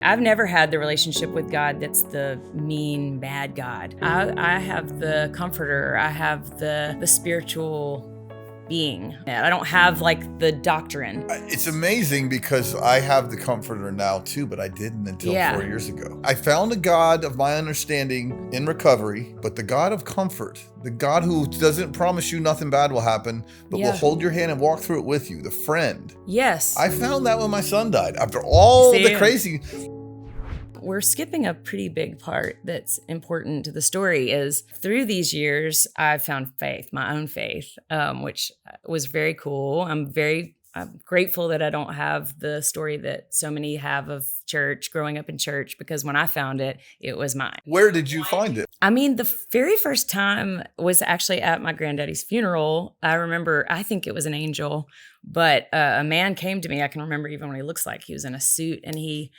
I've never had the relationship with God that's the mean, bad God. I have the comforter. I have the spiritual being. I don't have like the doctrine. It's amazing because I have the comforter now too, but I didn't until 4 years ago. I found a God of my understanding in recovery, but the God of comfort, the God who doesn't promise you nothing bad will happen, but will hold your hand and walk through it with you, the friend. Yes. I found that when my son died. After all the crazy... We're skipping a pretty big part that's important to the story is through these years, I've found faith, my own faith, which was very cool. I'm grateful that I don't have the story that so many have of church, growing up in church, because when I found it, it was mine. Where did you find it? I mean, the very first time was actually at my granddaddy's funeral. I remember, I think it was an angel, but a man came to me. I can remember even what he looks like. He was in a suit and he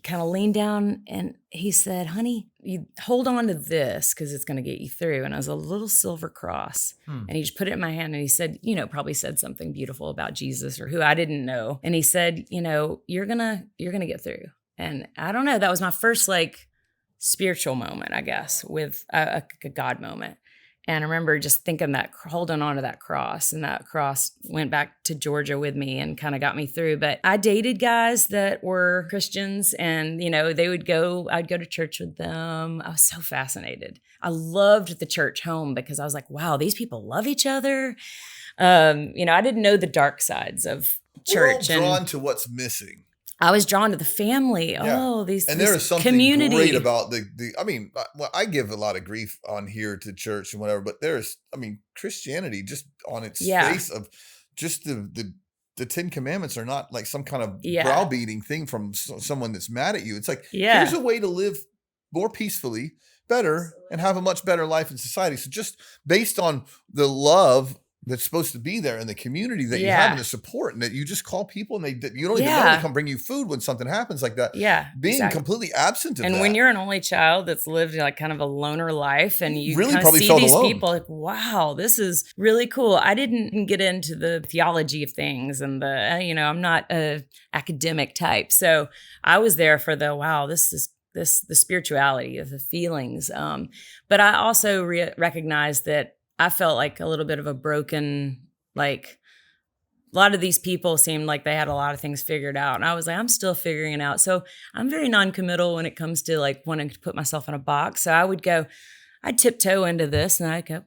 kind of leaned down and he said, "Honey, you hold on to this because it's going to get you through." And it was a little silver cross. And he just put it in my hand and he said, probably said something beautiful about Jesus or who I didn't know. And he said, you're going to get through. And I don't know, that was my first like spiritual moment, I guess, with a God moment. And I remember just thinking that, holding on to that cross, and that cross went back to Georgia with me and kind of got me through. But I dated guys that were Christians and, I'd go to church with them. I was so fascinated. I loved the church home because I was like, wow, these people love each other. I didn't know the dark sides of church. We're all drawn to what's missing. I was drawn to the family. Yeah. Oh, and there is something community. Great about I give a lot of grief on here to church and whatever, but Christianity just on its face of just the 10 Commandments are not like some kind of browbeating thing from someone that's mad at you. It's like, here's a way to live more peacefully, better, and have a much better life in society. So just based on the love that's supposed to be there in the community that you have and the support, and that you just call people and you don't even know they come bring you food when something happens like that. Yeah. Being completely absent of that. And when you're an only child that's lived like kind of a loner life and you really kind probably of see felt these alone. people like, wow, this is really cool. I didn't get into the theology of things and I'm not a academic type. So I was there for the, wow, the spirituality of the feelings. But I also recognized that I felt like a little bit of a broken, like a lot of these people seemed like they had a lot of things figured out. And I was like, I'm still figuring it out. So I'm very non-committal when it comes to like wanting to put myself in a box. So I'd tiptoe into this and I'd go,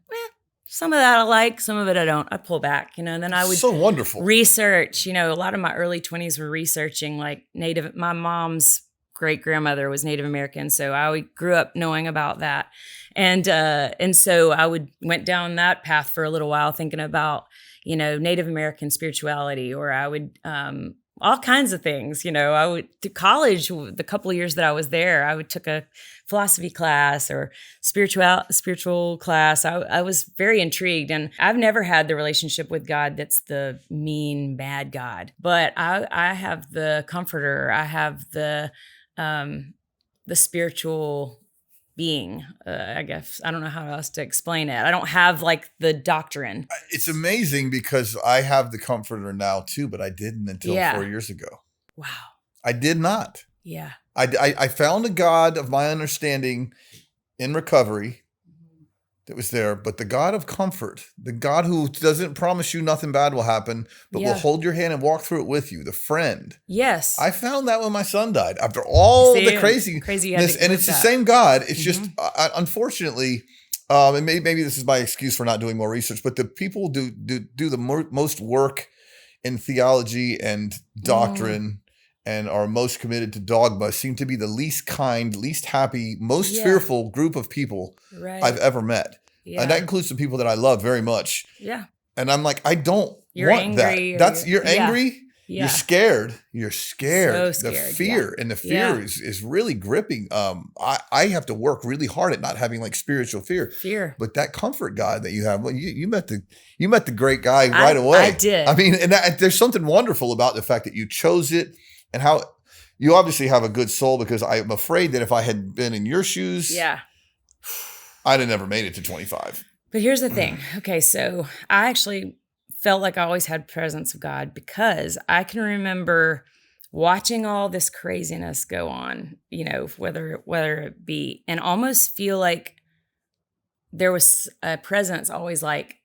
some of that I like, some of it I don't. I'd pull back, and then I would so wonderful research, a lot of my early 20s were researching like my mom's great-grandmother was Native American. So I grew up knowing about that. And so I went down that path for a little while, thinking about, Native American spirituality, or I would, all kinds of things, I would to college, the couple of years that I was there, I took a philosophy class or spiritual class. I was very intrigued, and I've never had the relationship with God that's the mean, bad God, but I have the comforter. I have the spiritual being, I guess. I don't know how else to explain it. I don't have like the doctrine. It's amazing because I have the comforter now too, but I didn't until 4 years ago. Wow. I did not. Yeah. I found a God of my understanding in recovery that was there, but the God of comfort, the God who doesn't promise you nothing bad will happen, but will hold your hand and walk through it with you, the friend. Yes. I found that when my son died. After all the craziness, and it's the same God. It's just, unfortunately, and maybe this is my excuse for not doing more research, but the people do the most work in theology and doctrine and are most committed to dogma seem to be the least kind, least happy, most fearful group of people I've ever met. Yeah. And that includes some people that I love very much. Yeah. And I'm like, I don't want that. You're angry. Yeah. You're scared. You're scared. So the scared. fear and the fear is really gripping. I have to work really hard at not having like spiritual fear. But that comfort God that you have, well, you met the great guy right away. I did. I mean, and there's something wonderful about the fact that you chose it. And how you obviously have a good soul, because I'm afraid that if I had been in your shoes, I'd have never made it to 25. But here's the thing. Okay, so I actually felt like I always had presence of God because I can remember watching all this craziness go on, you know, whether it be, and almost feel like there was a presence always like,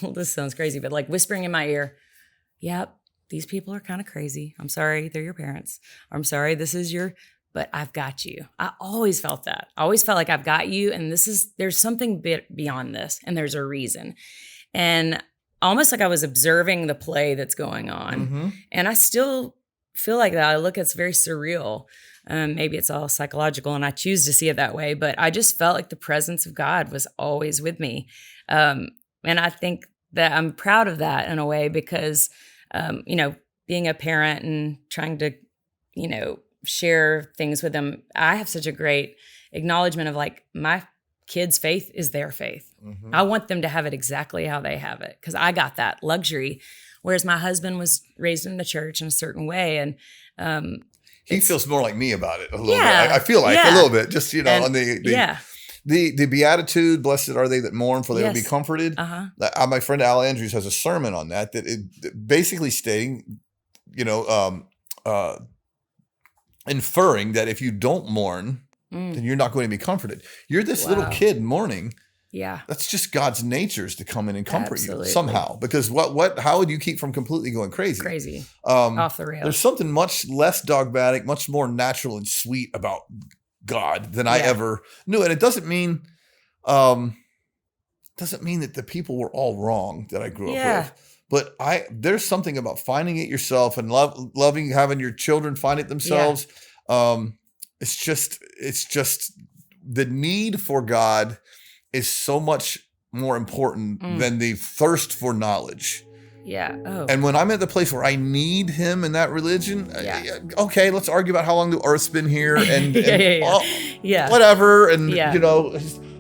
well, this sounds crazy, but like whispering in my ear, yep, these people are kind of crazy. I'm sorry, they're your parents. Or I'm sorry, this is your, but I've got you. I always felt that. I always felt like I've got you. And there's something beyond this, and there's a reason. And almost like I was observing the play that's going on. And I still feel like that. I look, it's very surreal. Maybe it's all psychological and I choose to see it that way, but I just felt like the presence of God was always with me. And I think that I'm proud of that in a way because, you know, being a parent and trying to, you know, share things with them, I have such a great acknowledgement of like my kids' faith is their faith. I want them to have it exactly how they have it because I got that luxury. Whereas my husband was raised in the church in a certain way. And he feels more like me about it a little bit. I feel like a little bit, just, you know, and, on the Beatitude, blessed are they that mourn, for they will be comforted. My friend Al Andrews has a sermon on that basically stating, you know, inferring that if you don't mourn, then you're not going to be comforted. You're this little kid mourning. Yeah. That's just God's nature is to come in and comfort you somehow. Because how would you keep from completely going crazy? Crazy. Off the rails. There's something much less dogmatic, much more natural and sweet about God than I ever knew. And it doesn't mean that the people were all wrong that I grew up with. But there's something about finding it yourself and loving having your children find it themselves. It's just the need for God is so much more important than the thirst for knowledge. Yeah. Oh. And when I'm at the place where I need him in that religion, okay, let's argue about how long the earth's been here and whatever. And, you know,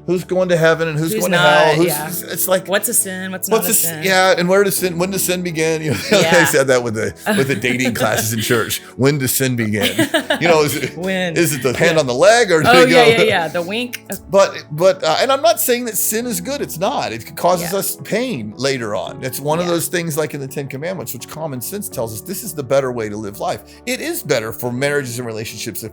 who's going to heaven and who's going to hell. It's like, what's a sin? What's not a sin? Yeah. And when does sin begin? You know, they said that with the dating classes in church. When does sin begin? You know, is it the hand on the leg or the wink? But and I'm not saying that sin is good. It's not. It causes us pain later on. It's one of those things like in the 10 Commandments, which common sense tells us this is the better way to live life. It is better for marriages and relationships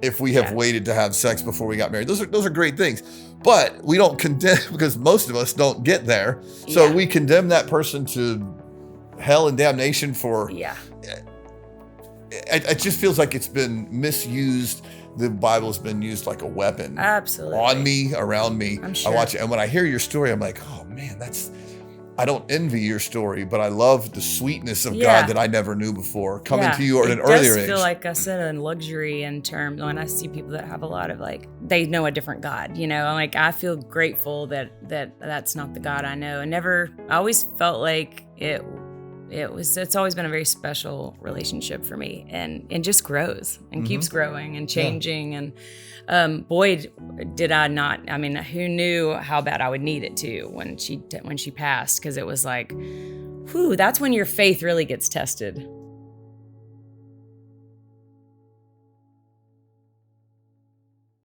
if we have waited to have sex before we got married. Those are great things. But we don't condemn, because most of us don't get there. So we condemn that person to hell and damnation for, it just feels like it's been misused. The Bible's been used like a weapon. Absolutely. On me, around me. I'm sure. I watch it. And when I hear your story, I'm like, oh man, I don't envy your story, but I love the sweetness of God that I never knew before coming to you at an earlier age. I feel like I said a luxury in terms when I see people that have a lot of like, they know a different God, you know, like I feel grateful that that's not the God I know. I always felt like it's always been a very special relationship for me and just grows and keeps growing and changing. And boy, did I not, I mean, who knew how bad I would need it to when she passed? Because it was like, whew, that's when your faith really gets tested.